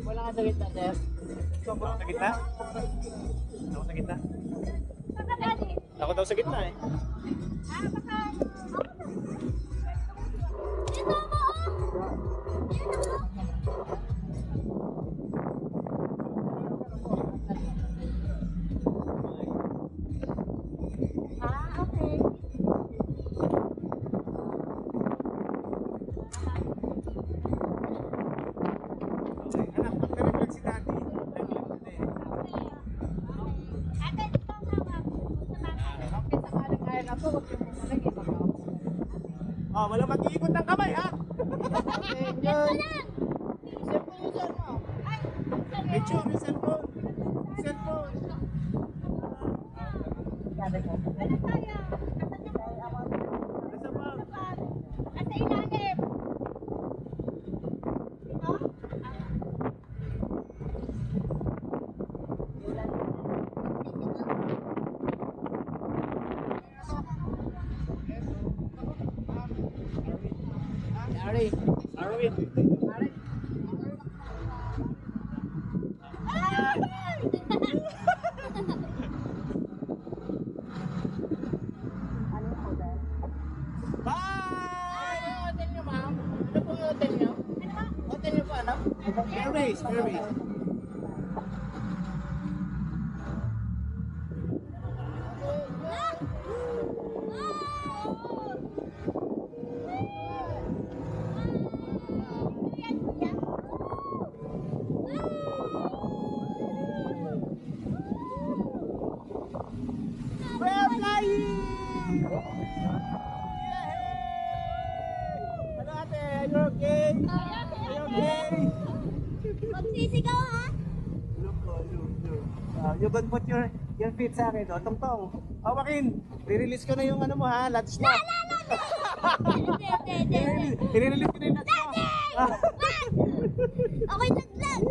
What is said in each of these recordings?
Wala ka sa gitna, sir. Ako sa gitna? Ako sa gitna? Ako daw sa gitna eh. Oh, wala mag-iikot ng kamay ha. Picture yung cellphone. Cellphone. Arwin. Hotel niyo, ma'am? Ano po yung hotel niyo? Hotel niyo po, ano? Airways. We're flying! Ano ate? Are you okay? Are you okay? Magsisigaw ha? Look. You can put your feet sa akin, tong-tong. Hawakin. I-release ko na yung ano mo ha, lads mo. I-release ko na yung lads mo. Okay, naglag!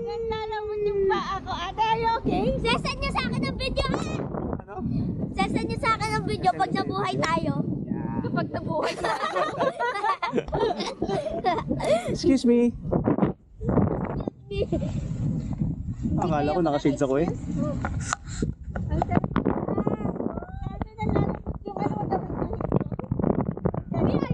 Ganda naman yung paa ko. Ate, are you okay? Sesend niyo sa akin ng video ha? Ano? Sesend niyo sa akin ng video pag nabuhay tayo. Yeah. Kapag nabuhay tayo. Excuse me. Akala ko nakashades ako eh. Ang sarap. Sabi na lang yung ano dapat yung sabi ay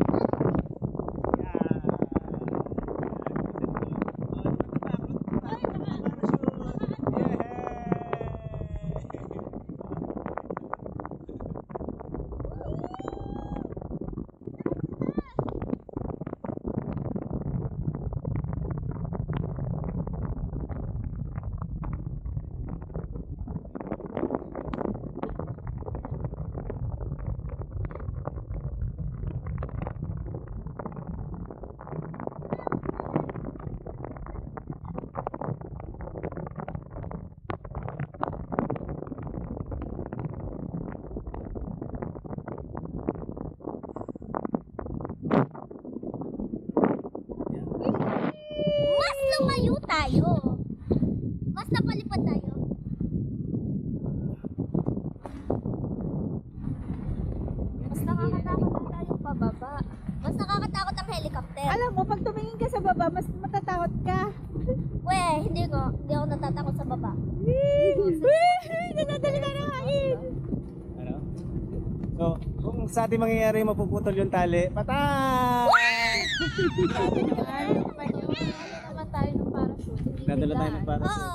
mas lumayo tayo. Mas napalipad tayo. Mas nakakatakot ang tayong pababa. Mas nakakatakot ang helicopter. Alam mo, pag tumingin ka sa baba, mas matatakot ka. Weh, hindi ko. Hindi ako natatakot sa baba. Nadadali na ng hangin. Ano? So, kung sa ating mangyayari mapuputol yung tali, patay! naman tayo ng parachute. Hindi Dadala tayo ng biglaan. para. Oo.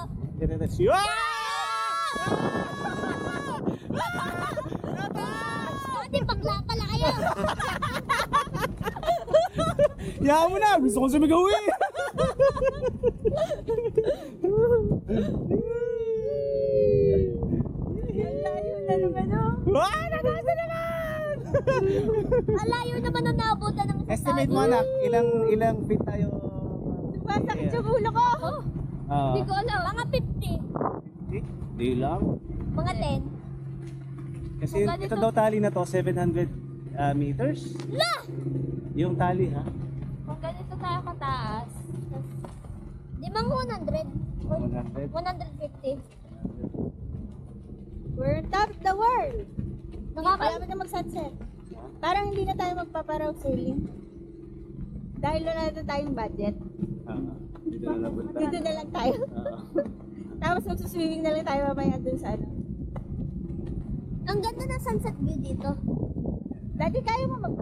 Hindi, bakla pala kayo. Yaman mo na! Gusto kong sumigaw eh! Ang layo na naman, oh. Nagasa naman! Ang layo naman ang naabutan ng isang Estimate mo tao. anak, ilang feet tayo? Sumasakit yung ulo ko. Hindi ko alam. Mga 50. Di lang. Mga 10. Kasi Kung ganito- ito daw tali na to, 700 meters. Yung tali ha? Kung ganito tayo kataas, tas, di Mga 100. 100. 150. We're on top of the world. Nakaka- na mag-sunset. Parang hindi na tayo magpaparaw sailing. Dahil wala na tayong budget. Dito na napunta. Dito na lang tayo. Tapos magsuswimming na lang tayo mamaya dun sa ano. Ang ganda ng sunset view dito. Dati kaya mo mag...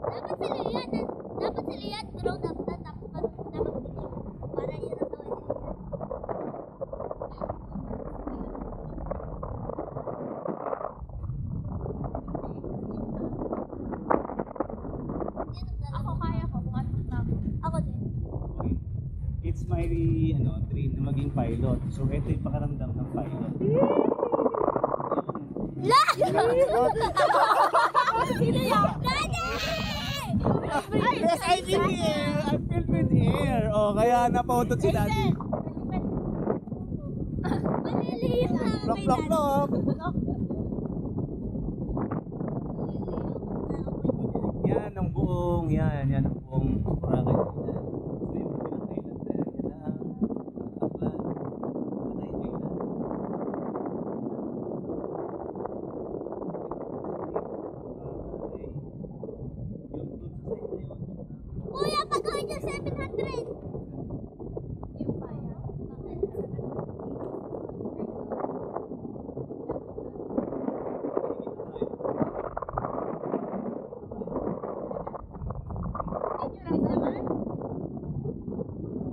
Dapat sila yan. Dapat sila yan. Grown up na. Tapos dapat picture. Para yan ang gawin nila yan. Ako kaya ko kung ano na. Ako din. It's my dream na maging pilot. So ito yung pakaramdam ng pilot. La! Sino yan? Daddy! Yes, I feel the air. I feel with the air. Oh, kaya napautot si daddy. Maliliit na Plok, kay plok, Daddy. plok. Yan ang buong, yan ang buong Boracay. Yan. So yung kabilang island na yan ang Aklan. Panay Island. Kuya, pag-uwi niyo 700. Yung kaya.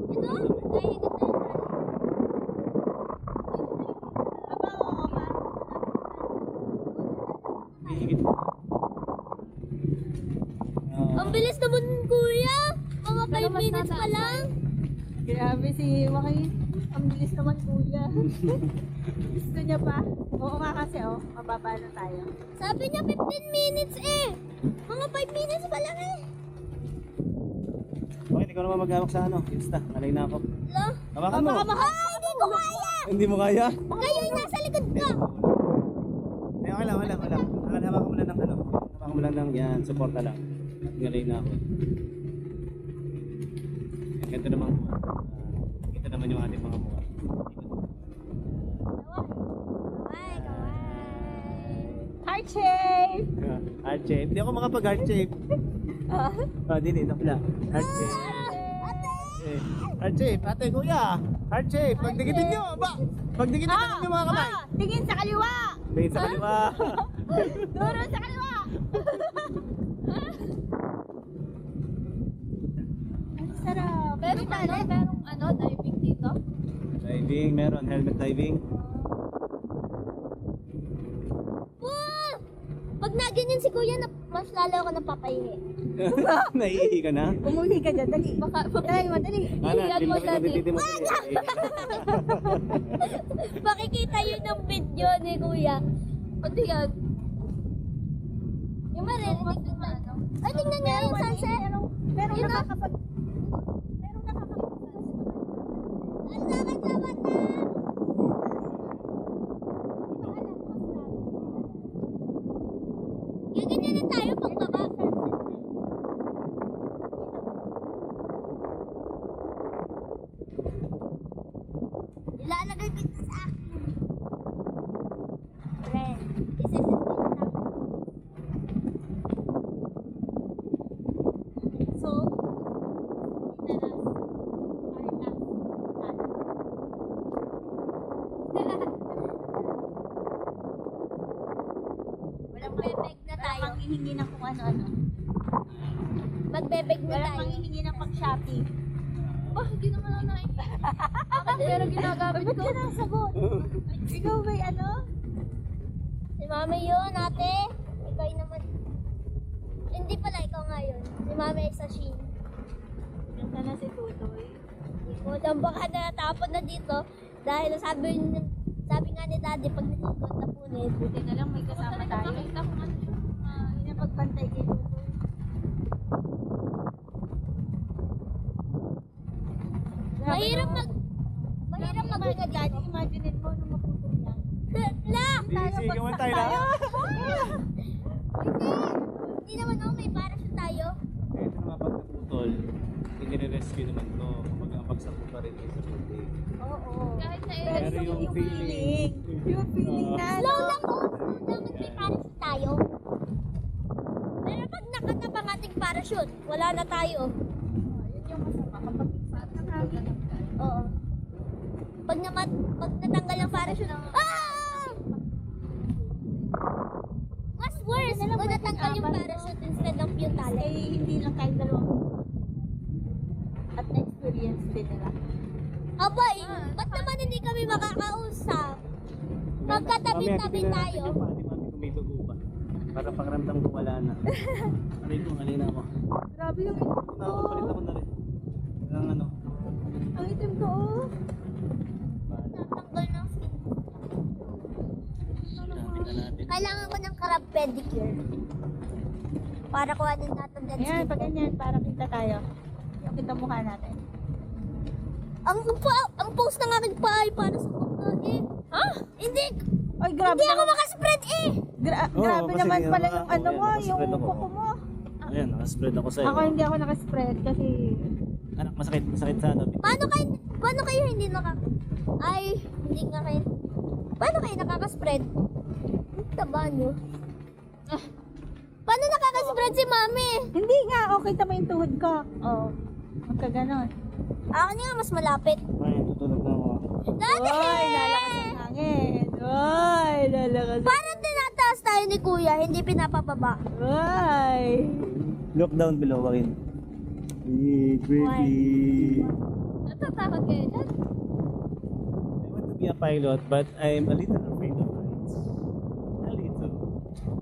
Ito? Nahihigat na yung Hihigit. Ang bilis naman, kuya. Mga 5 minutes pa lang. Grabe si Joaquin. Ang bilis naman kuya. Gusto niya pa? Oo nga kasi mababa na tayo. Sabi niya 15 minutes eh. Mga 5 minutes pa lang eh. Okay, ikaw naman maghawak sa Insta. Alay na ako. Lo? Hawakan mo. Hindi ko kaya. Hindi mo kaya? Kayo yung nasa likod ko. Eh, okay lang. Hawakan mo lang ng Hawakan mo lang ng yan. Suporta lang. Ngalay na ako. Yan, ganito naman. Kita naman yung ating mga mukha. Heart shape! Heart shape. Hindi ako makapag-heart shape. Dili, napla. Heart shape. Eh, heart shape. Ate, kuya. Heart shape. Pagdikitin nyo. Pagdikitin nyo yung mga kamay. Tingin sa kaliwa! Tingin sa kaliwa. Duro sa kaliwa! Ang sarap! Merong diving dito. Diving, meron. Helmet diving. Wow! Pag naganyan si kuya, mas lalo ako napapahingi. Naiihi ka na? Umuhi ka dyan, dali! Dali, madali! Iyan mo, daddy. Titi mo. Makikita yun ng video ni kuya. Pati yan. Yung maririnig din na ano. Ay, tingnan niya yung sunset. Merong Yun, nakakapag... Ang lakad na bata! Gaganyan na tayo pagbaba. Ilalagay kita sa akin. Friend, isasabit na. So, Walang bebeg na tayo. walang manghihingi ng kung ano-ano. Magbebeg na Walang tayo. manghihingi ng pang-shopping. Hindi naman ako nakikita. Pero ginagamit Ba't ka nasagot? Ikaw ba'y ano? Si mami yun, ate. Ikaw naman. Hindi pala, ikaw nga yun. Si mami ay sa Shein. Ganda na si Tutoy. Hindi ko alam baka natapon na dito. Dahil sabi nga ni daddy, pag natikot na punit. Buti na lang may kasama tayo. Hindi na pagpantay kay Tutoy. Mahirap mag... Mahirap mag... Daddy, imagine mo nung maputol yan. La! Hindi tayo, Sigawan bagsak tayo tayo. Hindi! Hindi naman ako may parachute tayo. Ito naman pag naputol, i-rescue naman to. Kapag ang bagsak mo pa rin ay sa puti. Oo. Kahit na Pero yung feeling, Yung feeling na, Slow lang po. Slow lang at may parachute tayo. Pero pag nakatap ang ating parachute, wala na tayo. Yun yung masama kapag parang hangin. Oo. Pag natanggal ang parachute, mas worse kung natanggal yung parachute instead of yung tali. Kasi hindi lang tayo dalawang at na-experience din nila. Abay, ba't naman hindi kami makakausap? Magkatabi-tabi tayo. Hindi mami kung may dugo ba. Para pakiramdam ko wala na. Aray ko, halina mo. Grabe yung itim ko. Palit ako na rin. Ang ano. Ang itim ko, oh. Natanggal ng skin. Tingnan natin. Kailangan ko ng crab pedicure. Para kuhanin natin dead Ayan, skin. pag ganyan, para kita tayo. Yung kita mukha natin. Ang post ng aking paa ay para sa pagkain. Ha? Hindi! Ay, grabe Hindi ako naman. makaspread eh! Oo, Grabe kasi naman pala yung ano mo, nakaspread yung ako. kuko mo. Ayan, nakaspread ako sa'yo. Ako hindi ako nakaspread kasi Anak, masakit sa ano. Paano kayo hindi Ay, hindi nga kayo. Paano kayo nakakaspread? Ang taba nyo. Paano nakakaspread si mami? hindi nga, okay tama yung tuhod ko. Oo. Magka ganon. Akin nga mas malapit. Ay, tutulog na ako. Dati! Oy, lalakas ang hangin. Oy, lalakas. Parang tinataas tayo ni kuya, hindi pinapababa. Oy. Look down below, Wakin. Hey, baby. natatakot kayo dyan. I want to be a pilot, but I'm a little afraid of heights. A little.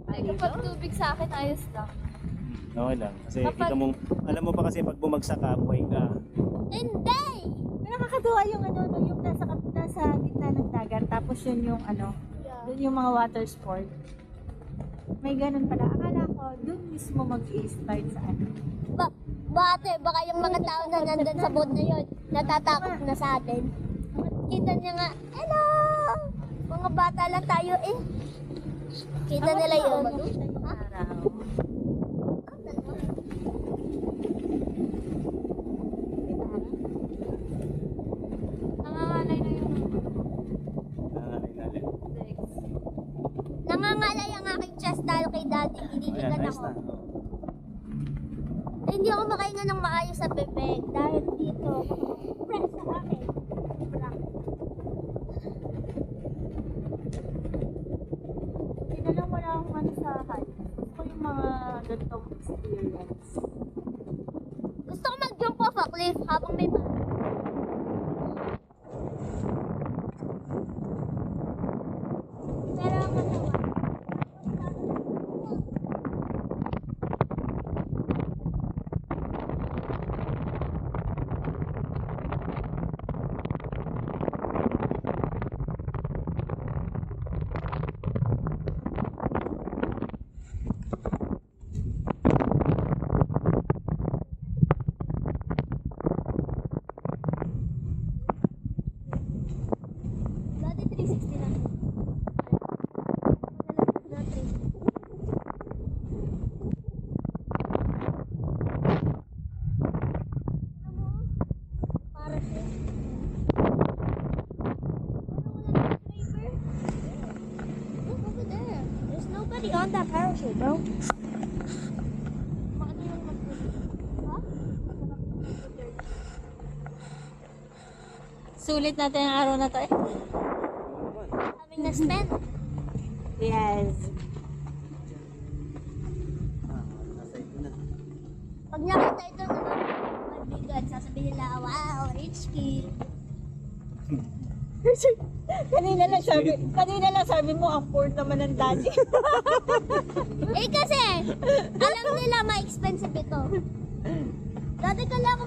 Ay, kapag tubig sa akin, ayos lang. Okay lang. Kasi Kapag- kita mo, alam mo pa kasi pag bumagsak ka, buhay ka. Hindi! Pero nakakatuwa yung ano, no, yung nasa gitna ng dagat, tapos yun yung ano, dun yung mga water sport. May ganun pala. Akala ko, dun mismo mag-i-start sa ano. Baka yung mga tao na nandun sa boat na yun, natatakot na sa atin. Kita niya nga, hello! Mga bata lang tayo eh. Kita nila yun. Ha? Araw. Nangangalay na yung Nangangalay. legs. Nangangalay ang aking chest dahil kay daddy, Ayan, hinihigan ayos ako. na. Oh. Eh, hindi ako makahinga ng maayos sa bebek dahil dito, press sa akin. Hindi na lang wala akong ano sa height. Gusto ko yung mga ganitong experience. Gusto ko mag-jump off a cliff habang may Pero ang matawa. Dati 360 lang. Dati. Para siya. Look over there. There's nobody on that parachute, bro. Bakit yung huh? Sulit natin ang araw na to eh. Having na spend. Yes. Nasa ito na. Pag nakita ito ng mga kaibigan, sasabihin nila, wow, rich kid. kanina lang sabi mo, ang poor naman ng daddy. Eh kasi, alam nila ma-expensive ito. Dati kala ko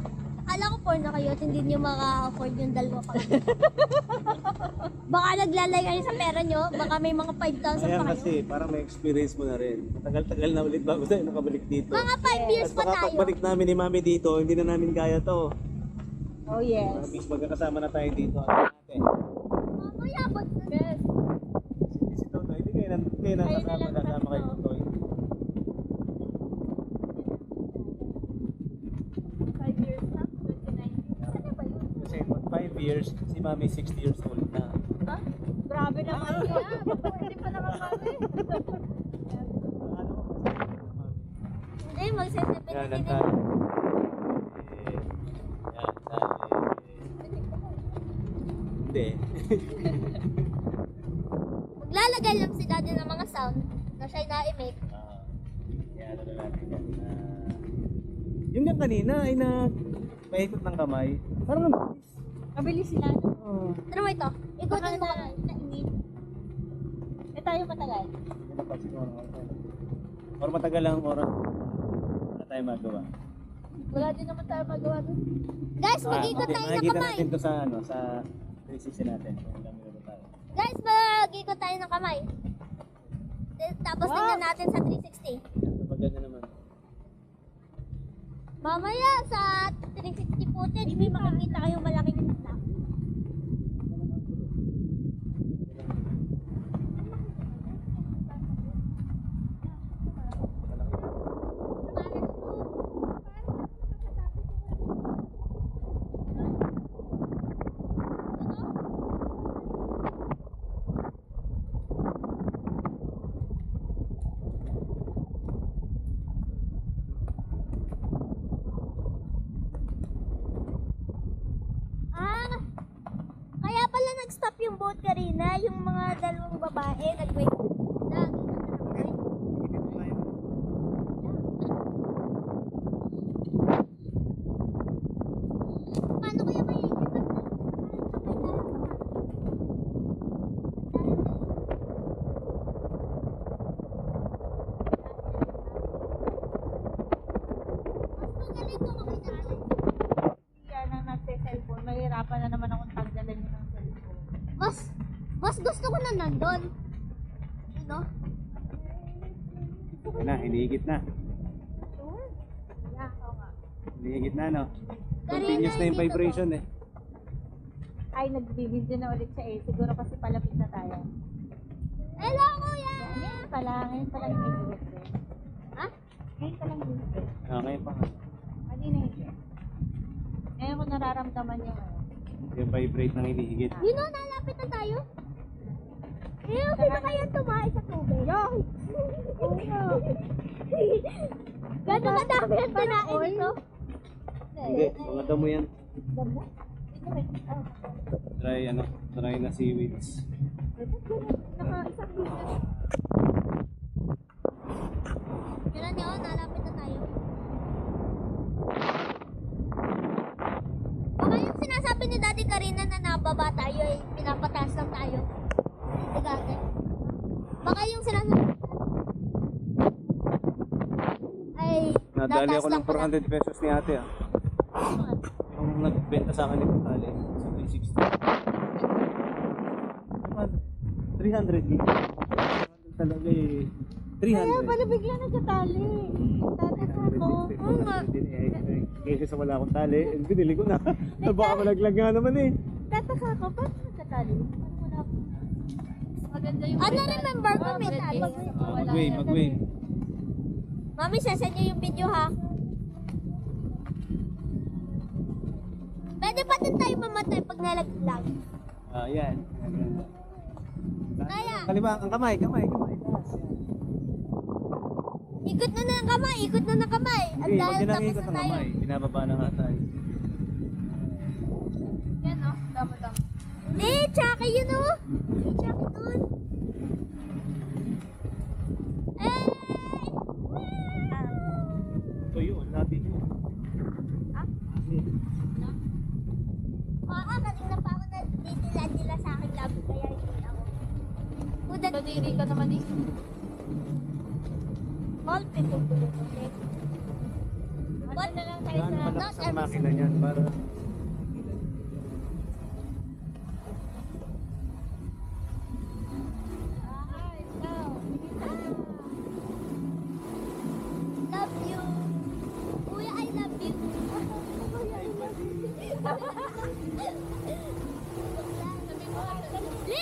poor na kayo at hindi nyo maka-afford yung dalawa pa. Baka naglalay kayo sa pera nyo, baka may mga 5,000 Ayan pa kayo. kasi, parang may experience mo na rin. Tagal-tagal na ulit bago tayo nakabalik dito. Mga 5 years At pa baka tayo. pagbalik namin ni Mami dito, hindi na namin kaya to. Oh yes. Mami, magkakasama na tayo dito. Ano natin? Mamaya, but Yes. Si Toto, ito kayo na Kayo na lang kasama kayo tatlo. Toy. 5 years na? 29. Sana ba yun? Kasi 5 years, si Mami 60 years old na. Ha? Grabe naman yan. Hindi pa naman kami. Hindi, mag-70 Yan, din. ang tali. Yan, tali. Hindi. Maglalagay lang si daddy ng mga sound na siya'y na-emit. Yan, ano natin yan. Yung lang kanina ay na paikot ng kamay. Parang ang bilis. Mabilis sila. Oo. Ano mo ito? Ikutin mo kami. Naingit. Eh tayo matagal. Or matagal lang ang oras. Wala tayo magawa. Wala din naman tayo magawa doon. Guys, mag-ikot tayo ng Makikita kamay. natin to sa ano, sa 360 natin. Kung ilang minuto tayo. Guys, mag-ikot tayo ng kamay. Tapos tingnan natin sa 360. Kapag ganda naman. Mamaya sa 360 footage, may makikita kayong malaking isla. Kaya pala nag-stop yung boat kanina, yung mga dalawang babae nag-wait. Paano kaya maigit? Mas magaling kung makita natin. Yan ang nagse-cellphone. Mahirapan na naman akong tanggalin yun ng cellphone. Mas gusto ko na nandun. Ano? Okay na, hinihigit na. Yeah, oo nga. Hinihigit na, no? Kanina, Continuous na yung hindi vibration eh. Ay, nagbibideo na ulit siya eh. Siguro kasi palapit na tayo. Hello, kuya! Ngayon pa lang yung hihigit eh. Ha? Ngayon pa lang hihigit. Okay pa. Kanina higit. Ngayon ko nararamdaman yung ano. Yung vibrate ng hinihigit. You know, nalapit na tayo. Eh, sino kaya tumahay sa tubig? Yoy! Oo nga. Gano'n kadami ang tinain dito? Hindi, mga damo yan. Damo? Ito rin. Ah. Dry na seaweeds. Naka-isang business. Kailan niyo, nalapit na tayo. Baka yung sinasabi ni Daddy Karina na nababa tayo eh, pinapataas lang tayo. Dati. Baka yung sinasabi ay Nadali nataas ako lang ng pala. 400 pesos ni ate ah. Yung nagbenta sa akin ng tali sa 360. 300 gig. Talaga eh. 300. Kaya pala bigla nagkatali. Tataka ko. Oo nga. Kasi sa wala akong tali, binili ko na. Baka malaglag nga naman eh. Tataka ko. Paano nagkatali? Paano wala ko? Maganda yung Ano remember ko may tali? Mag-wave. Mami, sasend niyo yung video ha. Pwede pa din tayo mamatay pag nalaglag. Ah, yan. Kaya, Kaliwa, ang kamay. ikot na ng kamay, ikot na ng kamay. At Hindi, dahil huwag yun ang tapos ikot na ng tayo. kamay. Binababa na nga tayo. Yan o. Damo-damo. Hindi, Chucky yun o. Chucky dun. Eh! So yun, natin yun. Oo, kanina pa ako nagtitila-tila sa akin labi kaya hindi ako. Udat. Kadiri ka naman eh. All pitulog ulit. Ano na lang tayo Yan, sa... malakas ang makina niyan para... Love you. Kuya, I love you. Kuya, I love you.